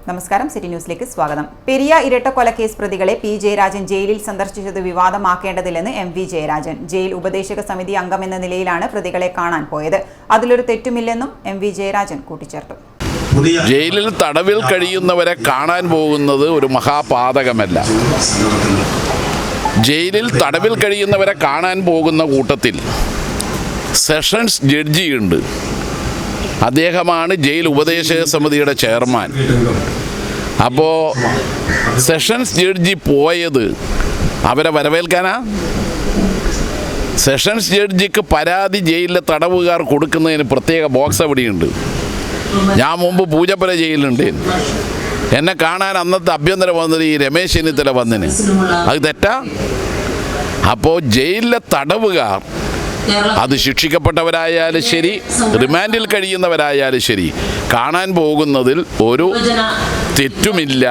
നമസ്കാരം, സിറ്റി ന്യൂസിലേക്ക് സ്വാഗതം. പെരിയ ഇരട്ടക്കൊലക്കേസ് പ്രതികളെ പി ജയരാജൻ ജയിലിൽ സന്ദർശിച്ചത് വിവാദമാക്കേണ്ടതില്ലെന്ന് എം.വി. ജയരാജൻ. ജയിൽ ഉപദേശക സമിതി അംഗമെന്ന നിലയിലാണ് പ്രതികളെ കാണാൻ പോയത്. അതിലൊരു തെറ്റുമില്ലെന്നും എം.വി. ജയരാജൻ കൂട്ടിച്ചേർത്തു. ജയിലിൽ തടവിൽ കഴിയുന്നവരെ കാണാൻ പോകുന്നത് ഒരു മഹാപാതകമല്ല. ജയിലിൽ തടവിൽ കഴിയുന്നവരെ കാണാൻ പോകുന്ന കൂട്ടത്തിൽ സെഷൻസ് ജഡ്ജിയുണ്ട്. അദ്ദേഹമാണ് ജയിൽ ഉപദേശക സമിതിയുടെ ചെയർമാൻ. അപ്പോൾ സെഷൻസ് ജഡ്ജി പോയത് അവരെ വരവേൽക്കാനാ? സെഷൻസ് ജഡ്ജിക്ക് പരാതി ജയിലിലെ തടവുകാർ കൊടുക്കുന്നതിന് പ്രത്യേക ബോക്സ് എവിടെയുണ്ട്. ഞാൻ മുമ്പ് പൂജപ്പുര ജയിലുണ്ട്. എന്നെ കാണാൻ അന്നത്തെ ആഭ്യന്തരമന്ത്രി രമേശ് ചെന്നിത്തല വന്നിന്. അത് തെറ്റാ? അപ്പോൾ ജയിലിലെ തടവുകാർ, അത് ശിക്ഷിക്കപ്പെട്ടവരായാലും ശരി, റിമാൻഡിൽ കഴിയുന്നവരായാലും ശരി, കാണാൻ പോകുന്നതിൽ ഒരു തെറ്റുമില്ല.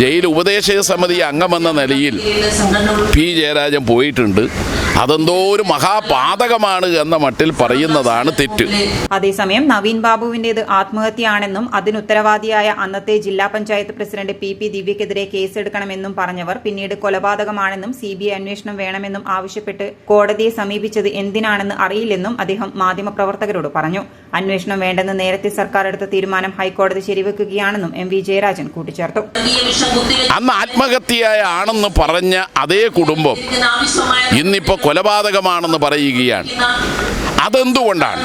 ജയിൽ ഉപദേശക സമിതി അംഗമെന്ന നിലയിൽ പി ജയരാജൻ പോയിട്ടുണ്ട്. അതെന്തോ ഒരു മഹാപാതകമാണ് എന്ന മട്ടിൽ പറയുന്നതാണ് തെറ്റ്. അതേസമയം നവീൻ ബാബുവിന്റേത് ആത്മഹത്യയാണെന്നും അതിനുത്തരവാദിയായ അന്നത്തെ ജില്ലാ പഞ്ചായത്ത് പ്രസിഡന്റ് പി ദിവ്യക്കെതിരെ കേസെടുക്കണമെന്നും പറഞ്ഞവർ പിന്നീട് കൊലപാതകമാണെന്നും CBI അന്വേഷണം വേണമെന്നും ആവശ്യപ്പെട്ട് കോടതിയെ സമീപിച്ചത് എന്തിനാണെന്ന് അറിയില്ലെന്നും അദ്ദേഹം മാധ്യമപ്രവർത്തകരോട് പറഞ്ഞു. അന്വേഷണം വേണ്ടെന്ന് നേരത്തെ സർക്കാർ എടുത്ത തീരുമാനം ഹൈക്കോടതി ശരിവെക്കുകയാണെന്നും എം.വി. ജയരാജൻ കൂട്ടിച്ചേർത്തു. അന്ന് ആത്മഹത്യയായ ആണെന്ന് പറഞ്ഞ അതേ കുടുംബം ഇന്നിപ്പോ കൊലപാതകമാണെന്ന് പറയുകയാണ്. അതെന്തുകൊണ്ടാണ്?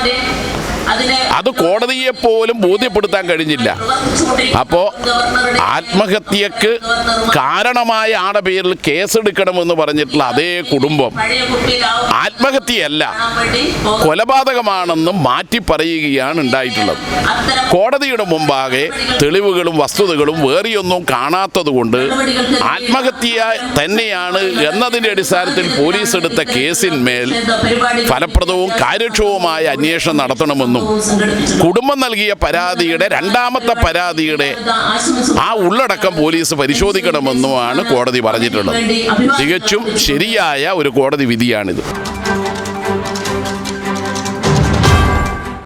അത് കോടതിയെ പോലും ബോധ്യപ്പെടുത്താൻ കഴിഞ്ഞില്ല. അപ്പോൾ ആത്മഹത്യക്ക് കാരണമായ ആളുടെ പേരിൽ കേസെടുക്കണമെന്ന് പറഞ്ഞിട്ടുള്ള അതേ കുടുംബം ആത്മഹത്യയല്ല, കൊലപാതകമാണെന്നും മാറ്റി പറയുകയാണ് ഉണ്ടായിട്ടുള്ളത്. കോടതിയുടെ മുമ്പാകെ തെളിവുകളും വസ്തുതകളും വേറെയൊന്നും കാണാത്തതുകൊണ്ട് ആത്മഹത്യ തന്നെയാണ് എന്നതിൻ്റെ അടിസ്ഥാനത്തിൽ പോലീസ് എടുത്ത കേസിന്മേൽ ഫലപ്രദവും കാര്യക്ഷമവുമായ അന്വേഷണം നടത്തണമെന്നും കുടുംബം നൽകിയ പരാതിയുടെ രണ്ടാമത്തെ പരാതിയുടെ ആ ഉള്ളടക്കം പോലീസ് പരിശോധിക്കണമെന്നുമാണ് കോടതി പറഞ്ഞിട്ടുള്ളത്. തികച്ചും ശരിയായ ഒരു കോടതി വിധിയാണിത്.